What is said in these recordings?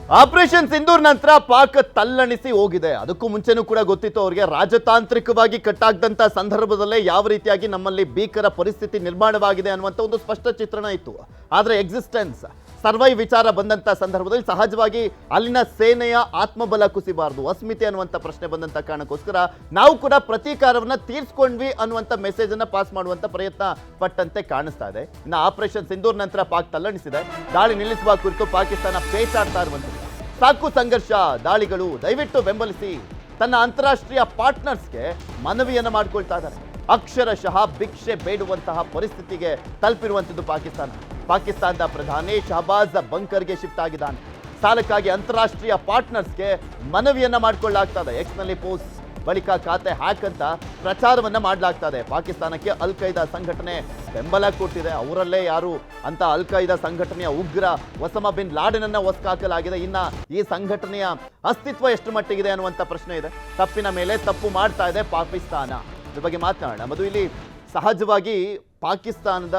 Operation Sindoor ನಂತರ ಪಾಕ್ ತಲ್ಲಣಿಸಿ ಹೋಗಿದೆ. ಅದಕ್ಕೂ ಮುಂಚೆನೂ ಕೂಡ ಗೊತ್ತಿತ್ತು ಅವರಿಗೆ. ರಾಜತಾಂತ್ರಿಕವಾಗಿ ಕಟ್ಟಾಗದಂತ ಸಂದರ್ಭದಲ್ಲೇ ಯಾವ ರೀತಿಯಾಗಿ ನಮ್ಮಲ್ಲಿ ಭೀಕರ ಪರಿಸ್ಥಿತಿ ನಿರ್ಮಾಣವಾಗಿದೆ ಅನ್ನುವಂಥ ಒಂದು ಸ್ಪಷ್ಟ ಚಿತ್ರಣ ಇತ್ತು. ಆದರೆ ಎಕ್ಸಿಸ್ಟೆನ್ಸ್ ಸರ್ವೈವ್ ವಿಚಾರ ಬಂದಂತ ಸಂದರ್ಭದಲ್ಲಿ ಸಹಜವಾಗಿ ಅಲ್ಲಿನ ಸೇನೆಯ ಆತ್ಮಬಲ ಕುಸಿಬಾರದು, ಅಸ್ಮಿತೆ ಅನ್ನುವಂಥ ಪ್ರಶ್ನೆ ಬಂದಂತ ಕಾರಣಕ್ಕೋಸ್ಕರ ನಾವು ಕೂಡ ಪ್ರತೀಕಾರವನ್ನ ತೀರ್ಸ್ಕೊಂಡ್ವಿ ಅನ್ನುವಂಥ ಮೆಸೇಜ್ ಅನ್ನ ಪಾಸ್ ಮಾಡುವಂತ ಪ್ರಯತ್ನ ಪಟ್ಟಂತೆ ಕಾಣಿಸ್ತಾ ಇದೆ. ಇನ್ನು ಆಪರೇಷನ್ ಸಿಂಧೂರ್ ನಂತರ ಪಾಕ್ ತಲ್ಲಣಿಸಿದೆ. ದಾಳಿ ನಿಲ್ಲಿಸುವ ಕುರಿತು ಪಾಕಿಸ್ತಾನ ಪೇಚಾಡ್ತಾ ಇರುವಂಥದ್ದು. ಸಾಕು ಸಂಘರ್ಷ, ದಾಳಿಗಳು, ದಯವಿಟ್ಟು ಬೆಂಬಲಿಸಿ ತನ್ನ ಅಂತಾರಾಷ್ಟ್ರೀಯ ಪಾರ್ಟ್ನರ್ಸ್ಗೆ ಮನವಿಯನ್ನು ಮಾಡಿಕೊಳ್ತಾ ಇದ್ದಾರೆ. ಅಕ್ಷರಶಃ ಭಿಕ್ಷೆ ಬೇಡುವಂತಹ ಪರಿಸ್ಥಿತಿಗೆ ತಲುಪಿರುವಂಥದ್ದು ಪಾಕಿಸ್ತಾನದ ಪ್ರಧಾನಿ ಶಹಬಾಜ್ ಬಂಕರ್ಗೆ ಶಿಫ್ಟ್ ಆಗಿದ್ದಾನೆ. ಸಾಲಕ್ಕಾಗಿ ಅಂತಾರಾಷ್ಟ್ರೀಯ ಪಾರ್ಟ್ನರ್ಸ್ಗೆ ಮನವಿಯನ್ನ ಮಾಡಿಕೊಳ್ಳಲಾಗ್ತಾ ಇದೆ. ಎಕ್ಸ್ನಲ್ಲಿ ಪೋಸ್ಟ್ ಬಳಿಕ ಖಾತೆ ಹ್ಯಾಕ್ ಅಂತ ಪ್ರಚಾರವನ್ನ ಮಾಡಲಾಗ್ತಾ ಇದೆ. ಪಾಕಿಸ್ತಾನಕ್ಕೆ ಅಲ್ ಖೈದಾ ಸಂಘಟನೆ ಬೆಂಬಲ ಕೊಟ್ಟಿದೆ. ಅವರಲ್ಲೇ ಯಾರು ಅಂತ ಅಲ್ ಖೈದಾ ಸಂಘಟನೆಯ ಉಗ್ರ ಒಸಾಮಾ ಬಿನ್ ಲಾಡೆನ್ ಹೊಸಕಾಕಲಾಗಿದೆ. ಇನ್ನ ಈ ಸಂಘಟನೆಯ ಅಸ್ತಿತ್ವ ಎಷ್ಟು ಮಟ್ಟಿಗಿದೆ ಅನ್ನುವಂಥ ಪ್ರಶ್ನೆ ಇದೆ. ತಪ್ಪಿನ ಮೇಲೆ ತಪ್ಪು ಮಾಡ್ತಾ ಇದೆ ಪಾಕಿಸ್ತಾನ. ಇದ್ರ ಬಗ್ಗೆ ಮಾತನಾಡೋಣ. ಮತ್ತು ಇಲ್ಲಿ ಸಹಜವಾಗಿ ಪಾಕಿಸ್ತಾನದ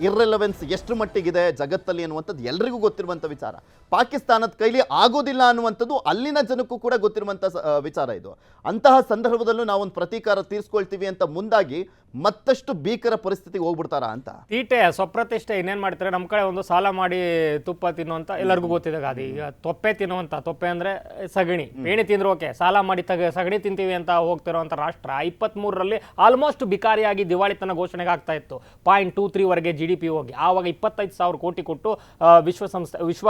ಇರ್ರೆಲೆವೆನ್ಸ್ ಎಷ್ಟು ಮಟ್ಟಿಗಿದೆ ಜಗತ್ತಲ್ಲಿ ಅನ್ನುವಂಥದ್ದು ಎಲ್ರಿಗೂ ಗೊತ್ತಿರುವಂಥ ವಿಚಾರ. ಪಾಕಿಸ್ತಾನದ ಕೈಲಿ ಆಗೋದಿಲ್ಲ ಅನ್ನುವಂಥದ್ದು ಅಲ್ಲಿನ ಜನಕ್ಕೂ ಕೂಡ ಗೊತ್ತಿರುವಂಥ ವಿಚಾರ ಇದು. ಅಂತಹ ಸಂದರ್ಭದಲ್ಲೂ ನಾವೊಂದು ಪ್ರತೀಕಾರ ತೀರಿಸ್ಕೊಳ್ತೀವಿ ಅಂತ ಮುಂದಾಗಿ ಮತ್ತಷ್ಟು ಭೀಕರ ಪರಿಸ್ಥಿತಿಗೆ ಹೋಗ್ಬಿಡ್ತಾರ ಅಂತ. ತೀಟೆ ಸ್ವಪ್ರತಿಷ್ಠೆ ಇನ್ನೇನು ಮಾಡ್ತಾರೆ. ನಮ್ಮ ಕಡೆ ಒಂದು ಸಾಲ ಮಾಡಿ ತುಪ್ಪ ತಿನ್ನುವಂಥ ಎಲ್ಲರಿಗೂ ಗೊತ್ತಿದೆ. ಅದು ಈಗ ತೊಪ್ಪೆ ತಿನ್ನುವಂಥ, ತೊಪ್ಪೆ ಅಂದರೆ ಸಗಣಿ, ಬೇಣಿ ತಿಂದ್ರೆ ಓಕೆ, ಸಾಲ ಮಾಡಿ ಸಗಣಿ ತಿಂತೀವಿ ಅಂತ ಹೋಗ್ತಿರೋವಂಥ ರಾಷ್ಟ್ರ 23ರಲ್ಲಿ ಆಲ್ಮೋಸ್ಟ್ ಬಿಕಾರಿಯಾಗಿ ದಿವಾಳಿತನ ಘೋಷಣೆಗೆ ಆಗ್ತಾ ಇತ್ತು. 0.23ವರೆಗೆ GDP ಹೋಗಿ ಆವಾಗ 25,000 ಕೋಟಿ ಕೊಟ್ಟು ವಿಶ್ವ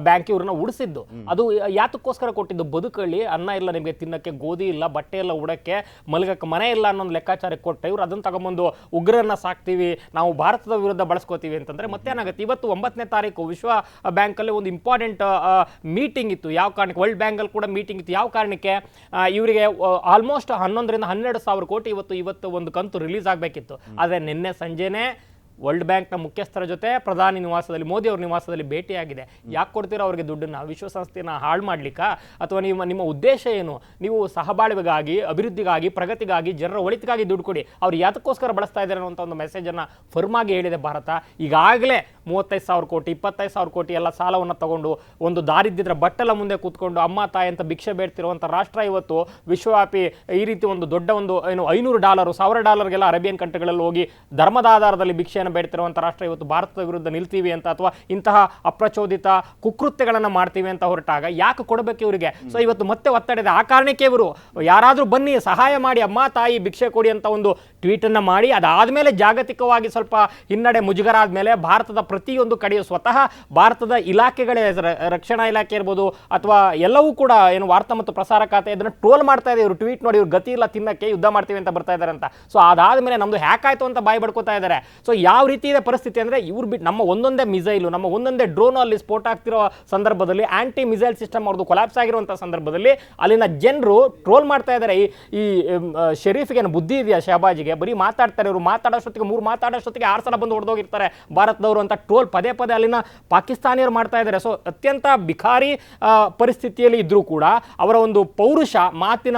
ಬ್ಯಾಂಕ್ ಇವ್ರನ್ನ ಉಳಿಸಿದ್ದು. ಅದು ಯಾತಕ್ಕೋಸ್ಕರ ಕೊಟ್ಟಿದ್ದು? ಬದುಕಳ್ಳಿ, ಅನ್ನ ಇಲ್ಲ ನಿಮಗೆ ತಿನ್ನಕ್ಕೆ, ಗೋಧಿ ಇಲ್ಲ, ಬಟ್ಟೆ ಇಲ್ಲ ಉಡಕ್ಕೆ, ಮಲಗಕ್ಕೆ ಮನೆ ಇಲ್ಲ ಅನ್ನೊಂದು ಲೆಕ್ಕಾಚಾರಕ್ಕೆ ಕೊಟ್ಟೆ. ಇವ್ರು ಅದನ್ನು ತಗೊಂಬಂದು ಉಗ್ರರನ್ನ ಸಾಕ್ತೀವಿ, ನಾವು ಭಾರತದ ವಿರುದ್ಧ ಬಳಸ್ಕೋತೀವಿ ಅಂತಂದ್ರೆ ಮತ್ತೇನಾಗುತ್ತೆ? ಇವತ್ತು 9ನೇ ತಾರೀಕು ವಿಶ್ವ ಬ್ಯಾಂಕಲ್ಲಿ ಒಂದು ಇಂಪಾರ್ಟೆಂಟ್ ಮೀಟಿಂಗ್ ಇತ್ತು. ಯಾವ ಕಾರಣಕ್ಕೆ? ವರ್ಲ್ಡ್ ಬ್ಯಾಂಕಲ್ಲಿ ಕೂಡ ಮೀಟಿಂಗ್ ಇತ್ತು. ಯಾವ ಕಾರಣಕ್ಕೆ? ಇವರಿಗೆ ಆಲ್ಮೋಸ್ಟ್ 11ರಿಂದ 12,000 ಕೋಟಿ ಇವತ್ತು ಒಂದು ಕಂತು ರಿಲೀಸ್ ಆಗಬೇಕಿತ್ತು. ಆದರೆ ನಿನ್ನೆ ಸಂಜೆನೇ ವರ್ಲ್ಡ್ ಬ್ಯಾಂಕ್ನ ಮುಖ್ಯಸ್ಥರ ಜೊತೆ ಪ್ರಧಾನಿ ನಿವಾಸದಲ್ಲಿ, ಮೋದಿ ಅವ್ರ ನಿವಾಸದಲ್ಲಿ ಭೇಟಿಯಾಗಿದೆ. ಯಾಕೆ ಕೊಡ್ತೀರಾ ಅವ್ರಿಗೆ ದುಡ್ಡನ್ನು? ವಿಶ್ವಸಂಸ್ಥೆನ ಹಾಳು ಮಾಡ್ಲಿಕ್ಕೆ? ಅಥವಾ ನಿಮ್ಮ ಉದ್ದೇಶ ಏನು? ನೀವು ಸಹಬಾಳ್ವೆಗಾಗಿ, ಅಭಿವೃದ್ಧಿಗಾಗಿ, ಪ್ರಗತಿಗಾಗಿ, ಜನರ ಒಳಿತಿಗಾಗಿ ದುಡ್ಡು ಕೊಡಿ. ಅವ್ರು ಯಾತಕ್ಕೋಸ್ಕರ ಬಳಸ್ತಾ ಇದ್ದಾರೆ ಅನ್ನುವಂಥ ಒಂದು ಮೆಸೇಜನ್ನು ಫರ್ಮಾಗಿ ಹೇಳಿದೆ ಭಾರತ. ಈಗಾಗಲೇ 35,000 ಕೋಟಿ 25,000 ಕೋಟಿ ಎಲ್ಲ ಸಾಲವನ್ನು ತಗೊಂಡು ಒಂದು ದಾರಿದ್ರ್ಯದ ಬಟ್ಟಲ ಮುಂದೆ ಕೂತ್ಕೊಂಡು ಅಮ್ಮ ತಾಯಿ ಅಂತ ಭಿಕ್ಷೆ ಬೇಡ್ತಿರುವಂಥ ರಾಷ್ಟ್ರ ಇವತ್ತು ವಿಶ್ವವ್ಯಾಪಿ ಈ ರೀತಿ ಒಂದು ದೊಡ್ಡ ಒಂದು ಏನು $500 $1,000 ಅರೇಬಿಯನ್ ಕಂಟ್ರಿಗಳಲ್ಲಿ ಹೋಗಿ ಧರ್ಮದ ಆಧಾರದಲ್ಲಿ ಭಿಕ್ಷೆಯನ್ನು ಬೇಡ್ತಿರುವಂಥ ರಾಷ್ಟ್ರ ಇವತ್ತು ಭಾರತದ ವಿರುದ್ಧ ನಿಲ್ತೀವಿ ಅಂತ ಅಥವಾ ಇಂತಹ ಅಪ್ರಚೋದಿತ ಕುಕೃತ್ಯಗಳನ್ನು ಮಾಡ್ತೀವಿ ಅಂತ ಹೊರಟಾಗ ಯಾಕೆ ಕೊಡಬೇಕು ಇವರಿಗೆ? ಸೊ ಇವತ್ತು ಮತ್ತೆ ಒತ್ತಡ ಇದೆ. ಆ ಕಾರಣಕ್ಕೆ ಇವರು ಯಾರಾದರೂ ಬನ್ನಿ ಸಹಾಯ ಮಾಡಿ, ಅಮ್ಮ ತಾಯಿ ಭಿಕ್ಷೆ ಕೊಡಿ ಅಂತ ಒಂದು ಟ್ವೀಟನ್ನು ಮಾಡಿ, ಅದಾದಮೇಲೆ ಜಾಗತಿಕವಾಗಿ ಸ್ವಲ್ಪ ಹಿನ್ನಡೆ ಮುಜುಗರ ಆದಮೇಲೆ ಭಾರತದ ಪ್ರತಿಯೊಂದು ಕಡೆಯೂ ಸ್ವತಃ ಭಾರತದ ಇಲಾಖೆಗಳೇ, ರಕ್ಷಣಾ ಇಲಾಖೆ ಇರ್ಬೋದು ಅಥವಾ ಎಲ್ಲವೂ ಕೂಡ ಏನು ವಾರ್ತಾ ಮತ್ತು ಪ್ರಸಾರ ಖಾತೆ ಇದನ್ನು ಟ್ರೋಲ್ ಮಾಡ್ತಾ ಇದೆ. ಇವರು ಟ್ವೀಟ್ ನೋಡಿ, ಇವ್ರು ಗತಿ ಇಲ್ಲ ತಿನ್ನಕ್ಕೆ, ಯುದ್ಧ ಮಾಡ್ತೀವಿ ಅಂತ ಬರ್ತಾ ಇದ್ದಾರೆ ಅಂತ. ಸೊ ಅದಾದಮೇಲೆ ನಮ್ದು ಹ್ಯಾಕ್ ಆಯಿತು ಅಂತ ಬಾಯಿ ಬಡ್ಕೋತಾ ಇದ್ದಾರೆ. ಸೊ ಯಾವ ರೀತಿ ಇದೆ ಪರಿಸ್ಥಿತಿ ಅಂದರೆ ಇವ್ರು ನಮ್ಮ ಒಂದೊಂದೇ ಮಿಸೈಲು, ನಮ್ಮ ಒಂದೊಂದೇ ಡ್ರೋನ್ ಅಲ್ಲಿ ಸ್ಫೋಟ ಆಗ್ತಿರೋ ಸಂದರ್ಭದಲ್ಲಿ, ಆಂಟಿ ಮಿಸೈಲ್ ಸಿಸ್ಟಮ್ ಅವ್ರದ್ದು ಕೊಲಾಪ್ಸ್ ಆಗಿರುವಂಥ ಸಂದರ್ಭದಲ್ಲಿ ಅಲ್ಲಿನ ಜನರು ಟ್ರೋಲ್ ಮಾಡ್ತಾ ಇದ್ದಾರೆ. ಈ ಶರೀಫ್ಗೆ ಬುದ್ಧಿ ಇದೆಯಾ? ಶಹಬಾಜಿಗೆ ಬರೀ ಮಾತಾಡ್ತಾರೆ. ಇವರು ಮಾತಾಡೋಷ್ಟೊತ್ತಿಗೆ 3 ಮಾತಾಡೋಷ್ಟೊತ್ತಿಗೆ 6 ಸಲ ಬಂದು ಹೊಡೆದೋಗಿರ್ತಾರೆ ಭಾರತದವರು ಅಂತ ಟ್ರೋಲ್ ಪದೇ ಪದೇ ಅಲ್ಲಿನ ಪಾಕಿಸ್ತಾನಿಯರು ಮಾಡ್ತಾ ಇದ್ದಾರೆ. ಸೊ ಅತ್ಯಂತ ಬಿಕಾರಿ ಪರಿಸ್ಥಿತಿಯಲ್ಲಿ ಇದ್ರೂ ಕೂಡ ಅವರ ಒಂದು ಪೌರುಷ, ಮಾತಿನ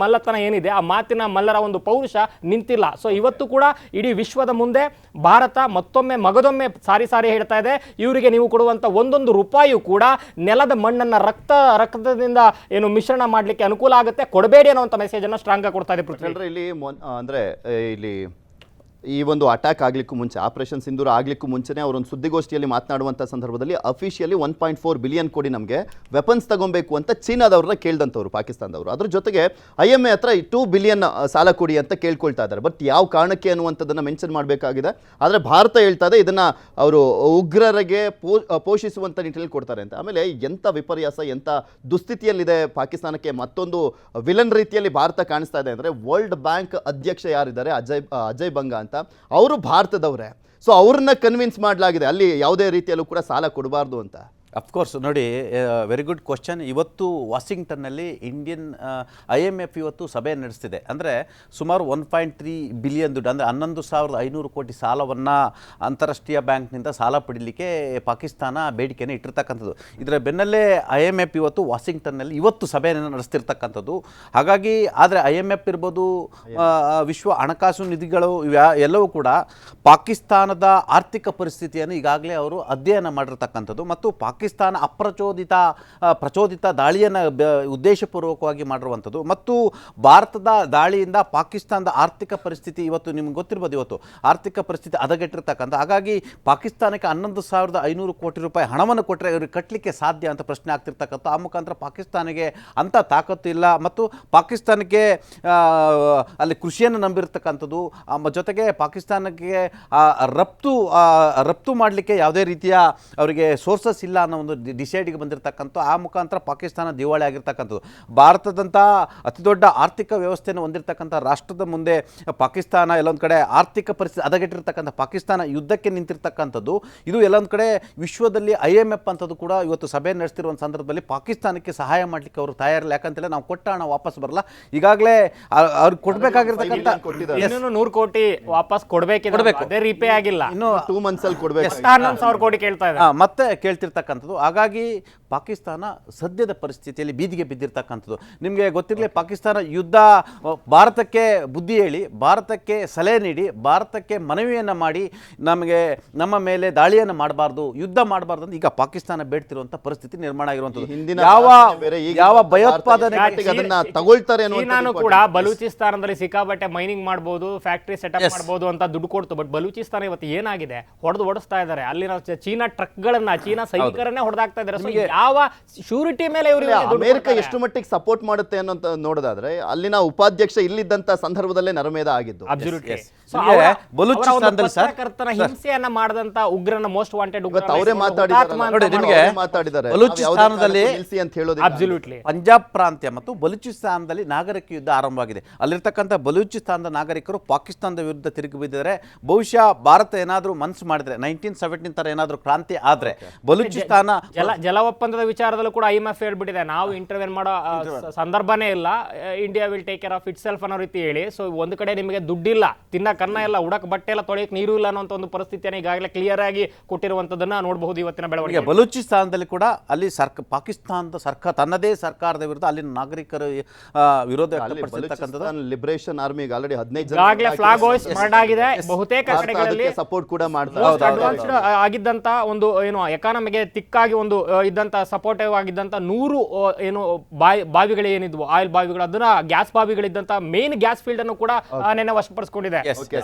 ಮಲ್ಲತನ ಏನಿದೆ, ಆ ಮಾತಿನ ಮಲ್ಲರ ಒಂದು ಪೌರುಷ ನಿಂತಿಲ್ಲ. ಸೊ ಇವತ್ತು ಕೂಡ ಇಡೀ ವಿಶ್ವದ ಮುಂದೆ ಭಾರತ ಮತ್ತೊಮ್ಮೆ ಮಗದೊಮ್ಮೆ ಸಾರಿ ಹೇಳ್ತಾ ಇದೆ, ಇವರಿಗೆ ನೀವು ಕೊಡುವಂಥ ಒಂದೊಂದು ರೂಪಾಯಿಯೂ ಕೂಡ ನೆಲದ ಮಣ್ಣನ್ನು ರಕ್ತದಿಂದ ಏನು ಮಿಶ್ರಣ ಮಾಡಲಿಕ್ಕೆ ಅನುಕೂಲ ಆಗುತ್ತೆ, ಕೊಡಬೇಡಿ ಅನ್ನುವಂಥ ಮೆಸೇಜ್ ಅನ್ನು ಸ್ಟ್ರಾಂಗ್ ಆಗಿ ಕೊಡ್ತಾ ಇದೆ. ಇಲ್ಲಿ ಈ ಒಂದು ಅಟ್ಯಾಕ್ ಆಗಲಿಕ್ಕೂ ಮುಂಚೆ, ಆಪರೇಷನ್ ಸಿಂಧೂರ್ ಆಗಲಿಕ್ಕೂ ಮುಂಚೆನೇ ಅವರೊಂದು ಸುದ್ದಿಗೋಷ್ಠಿಯಲ್ಲಿ ಮಾತನಾಡುವಂಥ ಸಂದರ್ಭದಲ್ಲಿ ಅಫಿಷಿಯಲಿ 1.4 ಬಿಲಿಯನ್ ಕೋಟಿ ನಮಗೆ ವೆಪನ್ಸ್ ತಗೊಬೇಕು ಅಂತ ಚೀನಾದವ್ರನ್ನ ಕೇಳಿದಂಥವ್ರು ಪಾಕಿಸ್ತಾನದವರು. ಅದ್ರ ಜೊತೆಗೆ IMA ಹತ್ರ 2 ಬಿಲಿಯನ್ ಸಾಲ ಕೊಡಿ ಅಂತ ಕೇಳ್ಕೊಳ್ತಾ ಇದ್ದಾರೆ. ಬಟ್ ಯಾವ ಕಾರಣಕ್ಕೆ ಅನ್ನುವಂಥದ್ದನ್ನು ಮೆನ್ಷನ್ ಮಾಡಬೇಕಾಗಿದೆ. ಆದರೆ ಭಾರತ ಹೇಳ್ತಾ ಇದೆ ಇದನ್ನು ಅವರು ಉಗ್ರರಿಗೆ ಪೋಷಿಸುವಂಥ ನಿಟ್ಟಿನಲ್ಲಿ ಕೊಡ್ತಾರೆ ಅಂತ. ಆಮೇಲೆ ಎಂಥ ವಿಪರ್ಯಾಸ, ಎಂಥ ದುಸ್ಥಿತಿಯಲ್ಲಿದೆ ಪಾಕಿಸ್ತಾನಕ್ಕೆ, ಮತ್ತೊಂದು ವಿಲನ್ ರೀತಿಯಲ್ಲಿ ಭಾರತ ಕಾಣಿಸ್ತಾ ಇದೆ ಅಂದರೆ ವರ್ಲ್ಡ್ ಬ್ಯಾಂಕ್ ಅಧ್ಯಕ್ಷ ಯಾರಿದ್ದಾರೆ, ಅಜಯ್ ಬಂಗಾ ಅಂತ, ಅವರು ಭಾರತದವರೇ. ಸೊ ಅವ್ರನ್ನ ಕನ್ವಿನ್ಸ್ ಮಾಡಲಾಗಿದೆ ಅಲ್ಲಿ ಯಾವುದೇ ರೀತಿಯಲ್ಲೂ ಕೂಡ ಸಾಲ ಕೊಡಬಾರ್ದು ಅಂತ. ಅಫ್ಕೋರ್ಸ್ ನೋಡಿ, ವೆರಿ ಗುಡ್ ಕ್ವಶನ್. ಇವತ್ತು ವಾಷಿಂಗ್ಟನ್ನಲ್ಲಿ ಇಂಡಿಯನ್ IMF ಇವತ್ತು ಸಭೆ ನಡೆಸ್ತಿದೆ. ಅಂದರೆ ಸುಮಾರು 1.3 ಬಿಲಿಯನ್ ದುಡ್ಡು, ಅಂದರೆ 11,500 ಕೋಟಿ ಸಾಲವನ್ನು ಅಂತಾರಾಷ್ಟ್ರೀಯ ಬ್ಯಾಂಕ್ನಿಂದ ಸಾಲ ಪಡೀಲಿಕ್ಕೆ ಪಾಕಿಸ್ತಾನ ಬೇಡಿಕೆಯನ್ನು ಇಟ್ಟಿರ್ತಕ್ಕಂಥದ್ದು. ಇದರ ಬೆನ್ನಲ್ಲೇ IMF ಇವತ್ತು ವಾಷಿಂಗ್ಟನ್ನಲ್ಲಿ ಇವತ್ತು ಸಭೆಯನ್ನು ನಡೆಸ್ತಿರ್ತಕ್ಕಂಥದ್ದು. ಹಾಗಾಗಿ ಆದರೆ IMF ಇರ್ಬೋದು, ವಿಶ್ವ ಹಣಕಾಸು ನಿಧಿಗಳು ಎಲ್ಲವೂ ಕೂಡ ಪಾಕಿಸ್ತಾನದ ಆರ್ಥಿಕ ಪರಿಸ್ಥಿತಿಯನ್ನು ಈಗಾಗಲೇ ಅವರು ಅಧ್ಯಯನ ಮಾಡಿರ್ತಕ್ಕಂಥದ್ದು. ಮತ್ತು ಪಾಕಿಸ್ತಾನ ಪ್ರಚೋದಿತ ದಾಳಿಯನ್ನು ಉದ್ದೇಶಪೂರ್ವಕವಾಗಿ ಮಾಡಿರುವಂಥದ್ದು ಮತ್ತು ಭಾರತದ ದಾಳಿಯಿಂದ ಪಾಕಿಸ್ತಾನದ ಆರ್ಥಿಕ ಪರಿಸ್ಥಿತಿ ಇವತ್ತು ನಿಮ್ಗೆ ಗೊತ್ತಿರ್ಬೋದು, ಇವತ್ತು ಆರ್ಥಿಕ ಪರಿಸ್ಥಿತಿ ಹದಗೆಟ್ಟಿರ್ತಕ್ಕಂಥ, ಹಾಗಾಗಿ ಪಾಕಿಸ್ತಾನಕ್ಕೆ 11,500 ಕೋಟಿ ರೂಪಾಯಿ ಹಣವನ್ನು ಕೊಟ್ಟರೆ ಇವ್ರಿಗೆ ಕಟ್ಟಲಿಕ್ಕೆ ಸಾಧ್ಯ ಅಂತ ಪ್ರಶ್ನೆ ಆಗ್ತಿರ್ತಕ್ಕಂಥ. ಆ ಮುಖಾಂತರ ಪಾಕಿಸ್ತಾನಿಗೆ ಅಂಥ ತಾಕತ್ತು ಇಲ್ಲ ಮತ್ತು ಪಾಕಿಸ್ತಾನಕ್ಕೆ ಅಲ್ಲಿ ಕೃಷಿಯನ್ನು ನಂಬಿರ್ತಕ್ಕಂಥದ್ದು, ಜೊತೆಗೆ ಪಾಕಿಸ್ತಾನಕ್ಕೆ ರಫ್ತು ಮಾಡಲಿಕ್ಕೆ ಯಾವುದೇ ರೀತಿಯ ಅವರಿಗೆ ಸೋರ್ಸಸ್ ಇಲ್ಲ ಅನ್ನೋ ಒಂದು ಡಿಸೈಡ್ಗೆ ಬಂದಿರತಕ್ಕಂಥ. ಆ ಮುಖಾಂತರ ಪಾಕಿಸ್ತಾನ ದಿವಾಳಿ ಆಗಿರ್ತಕ್ಕಂಥದ್ದು. ಭಾರತದಂಥ ಅತಿ ದೊಡ್ಡ ಆರ್ಥಿಕ ವ್ಯವಸ್ಥೆಯನ್ನು ಹೊಂದಿರತಕ್ಕಂಥ ರಾಷ್ಟ್ರದ ಮುಂದೆ ಪಾಕಿಸ್ತಾನ ಎಲ್ಲೊಂದು ಕಡೆ ಆರ್ಥಿಕ ಪರಿಸ್ಥಿತಿ ಹದಗೆಟ್ಟಿರ್ತಕ್ಕಂಥ ಪಾಕಿಸ್ತಾನ ಯುದ್ಧಕ್ಕೆ ನಿಂತಿರ್ತಕ್ಕಂಥದ್ದು. ಇದು ಎಲ್ಲೊಂದು ಕಡೆ ವಿಶ್ವದಲ್ಲಿ IMF ಅಂತದ್ದು ಕೂಡ ಇವತ್ತು ಸಭೆ ನಡೆಸ್ತಿರುವ ಸಂದರ್ಭದಲ್ಲಿ ಪಾಕಿಸ್ತಾನಕ್ಕೆ ಸಹಾಯ ಮಾಡಲಿಕ್ಕೆ ಅವರು ತಯಾರಿಲ್ಲ. ಯಾಕಂತೇಳಿ ನಾವು ಕೊಟ್ಟ ಹಣ ವಾಪಸ್ ಬರಲ್ಲ, ಈಗಾಗಲೇ ಅವ್ರಿಗೆ ಕೊಡಬೇಕಾಗಿರ್ತಕ್ಕಂಥ 100 ಕೋಟಿ ವಾಪಸ್ ಕೊಡಬೇಕು, ಅದೇ ರೀಪೇ ಆಗಿಲ್ಲ, ಇನ್ನು 2 months ಅಲ್ಲಿ ಕೊಡ್ಬೇಕು. 11,000 ಕೋಟಿ ಕೇಳ್ತಾ ಇದೆ ಮತ್ತೆ ಕೇಳ್ತಿರ್ತಕ್ಕಂಥದ್ದು. ಹಾಗಾಗಿ ಪಾಕಿಸ್ತಾನ ಸದ್ಯದ ಪರಿಸ್ಥಿತಿಯಲ್ಲಿ ಬೀದಿಗೆ ಬಿದ್ದಿರ್ತಕ್ಕಂಥದ್ದು. ನಿಮಗೆ ಗೊತ್ತಿರಲಿ, ಪಾಕಿಸ್ತಾನ ಯುದ್ಧ ಭಾರತಕ್ಕೆ ಬುದ್ಧಿ ಹೇಳಿ, ಭಾರತಕ್ಕೆ ಸಲಹೆ ನೀಡಿ, ಭಾರತಕ್ಕೆ ಮನವಿಯನ್ನು ಮಾಡಿ ನಮ್ಮ ಮೇಲೆ ದಾಳಿಯನ್ನು ಮಾಡಬಾರ್ದು, ಯುದ್ಧ ಮಾಡಬಾರ್ದು ಅಂತ ಈಗ ಪಾಕಿಸ್ತಾನ ಬೇಡ್ತಿರುವಂಥ ಪರಿಸ್ಥಿತಿ ನಿರ್ಮಾಣ ಆಗಿರುವಂಥದ್ದು. ಯಾವ ಭಯೋತ್ಪಾದನೆ ಅದನ್ನ ತಗೊಳ್ತಾರೆ ಚೀನಾನು ಕೂಡ ಬಲೂಚಿಸ್ತಾನದಲ್ಲಿ ಸಿಕ್ಕಾಬಟ್ಟೆ ಮೈನಿಂಗ್ ಮಾಡಬಹುದು, ಫ್ಯಾಕ್ಟರಿ ಸೆಟಪ್ ಮಾಡಬಹುದು ಅಂತ ದುಡ್ಡು ಕೊಡ್ತು. ಬಟ್ ಬಲೂಚಿಸ್ತಾನ ಇವತ್ತು ಏನಾಗಿದೆ, ಓಡಿಸ್ತಾ ಇದ್ದಾರೆ. ಅಲ್ಲಿನ ಚೀನಾ ಟ್ರಕ್ಗಳನ್ನ, ಚೀನಾ ಸೈನಿಕರನ್ನೇ ಹೊಡೆದಾಗ್ತಾ ಇದ್ದಾರೆ. ಯಾವ ಶ್ಯೂರಿಟಿ ಮೇಲೆ ಇವರು ಅಮೆರಿಕ ಎಷ್ಟು ಮಟ್ಟಿಗೆ ಸಪೋರ್ಟ್ ಮಾಡುತ್ತೆ ಅನ್ನೋಂತ ನೋಡೋದಾದ್ರೆ ಅಲ್ಲಿನ ಉಪಾಧ್ಯಕ್ಷ ಇಲ್ಲಿದ್ದಂತ ಸಂದರ್ಭದಲ್ಲೇ ನರಮೇಧ ಆಗಿದ್ದು. ಬಲೂಚಿಸ್ತಾನದಲ್ಲಿ ಪತ್ರಕರ್ತನ ಹಿಂಸೆಯನ್ನ ಮಾಡಿದಂತ ಉಗ್ರನ ಮೋಸ್ಟ್ ವಾಂಟೆಡ್ ಅವರೇ ಮಾತಾಡಿದ್ದಾರೆ. ಬಲೂಚಿಸ್ತಾನದಲ್ಲಿ ಪಂಜಾಬ್ ಪ್ರಾಂತ್ಯ ಮತ್ತು ಬಲೂಚಿಸ್ತಾನದಲ್ಲಿ ನಾಗರಿಕ ಯುದ್ಧ ಆರಂಭವಾಗಿದೆ. ಅಲ್ಲಿರ್ತಕ್ಕಂಥ ಬಲೂಚಿಸ್ತಾನದ ನಾಗರಿಕರು ಪಾಕಿಸ್ತಾನದ ವಿರುದ್ಧ ತಿರುಗಿ ಬಿದ್ದಿದ್ದಾರೆ. ಬಹುಶಃ ಭಾರತ ಏನಾದರೂ ಮನಸ್ಸು ಮಾಡಿದ್ರೆ 1917 ತರ ಏನಾದರೂ ಕ್ರಾಂತಿ ಆದ್ರೆ ಬಲೂಚಿಸ್ತಾನ ಜಲ ಒಪ್ಪಂದದ ವಿಚಾರದಲ್ಲೂ ಕೂಡ IMF ಹೇಳ್ಬಿಟ್ಟಿದೆ, ನಾವು ಇಂಟರ್ವೆನ್ ಮಾಡೋ ಸಂದರ್ಭನೇ ಇಲ್ಲ, India will take care of it self ಅನ್ನೋ ರೀತಿ ಹೇಳಿ. ಸೊ ಒಂದು ಕಡೆ ನಿಮಗೆ ದುಡ್ಡಿಲ್ಲ, ತಿನ್ನಕ್ಕೆ ಅನ್ನ ಇಲ್ಲ, ಉಡಕ್ ಬಟ್ಟೆ ಎಲ್ಲ, ತೊಳೆಯಕ್ಕೆ ನೀರು ಇಲ್ಲ ಅನ್ನೋ ಒಂದು ಪರಿಸ್ಥಿತಿಯನ್ನು ಈಗಾಗಲೇ ಕ್ಲಿಯರ್ ಆಗಿ ಕೊಟ್ಟಿರುವಂತದನ್ನ ನೋಡಬಹುದು ಇವತ್ತಿನ ಬೆಳವಣಿಗೆ. ಬಲೂಚಿಸ್ತಾನದಲ್ಲಿ ಕೂಡ ಅಲ್ಲಿ ಪಾಕಿಸ್ತಾನದ ಸರ್ಕಾರ ತನ್ನದೇ ಸರ್ಕಾರದ ವಿರುದ್ಧ ಅಲ್ಲಿನ ನಾಗರಿಕರು ವಿರೋಧ ವ್ಯಕ್ತಪಡಿಸಿರ್ತಕ್ಕಂಥದ್ದು. ಲಿಬರೇಷನ್ ಆರ್ಮಿಗೆ ಆಲ್ರೆಡಿ 15 ಈಗಾಗಲೇ ಫ್ಲಾಗ್ ಹೋಸ್ಟ್ ಮಾಡಾಗಿದೆ. ಬಹುತೇಕ ಕಡೆಗಳಲ್ಲಿ ಸಪೋರ್ಟ್ ಕೂಡ ಮಾಡ್ತಾರೆ. ಅಡ್ವಾನ್ಸ್ಡ್ ಆಗಿದ್ದಂತ ಒಂದು ಏನು ಎಕಾನಮಿಗೆ ತಿಕ್ಕಾಗಿ ಒಂದು ಇದ್ದಂತ ಸಪೋರ್ಟಿವ್ ಆಗಿದ್ದಂತ 100 ಏನು ಬಾವಿಗಳು ಏನಿದ್ವು, ಆಯಿಲ್ ಬಾವಿಗಳು, ಅದನ್ನ ಗ್ಯಾಸ್ ಬಾವಿಗಳಿದ್ದಂತ ಮೇನ್ ಗ್ಯಾಸ್ ಫೀಲ್ಡ್ ಅನ್ನು ಕೂಡ ನೆನ್ನೆ ವಶಪಡಿಸಿಕೊಂಡಿದೆ.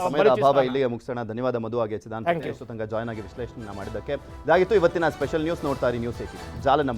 ಸಮಯದ ಅಭಾವ, ಇಲ್ಲಿಗೆ ಮುಗಿಸೋಣ. ಧನ್ಯವಾದ ಮಧು ಹಾಗೆ ಸಿದ್ಧಾಂತ ಜಾಯ್ನ್ ಆಗಿ ವಿಶ್ಲೇಷಣೆ ಮಾಡಿದ್ದಕ್ಕೆ. ಇದಾಗಿತ್ತು ಇವತ್ತಿನ ಸ್ಪೆಷಲ್ ನ್ಯೂಸ್. ನೋಡ್ತಾ ಇರಿ ನ್ಯೂಸ್ 18 ಜಾಲ.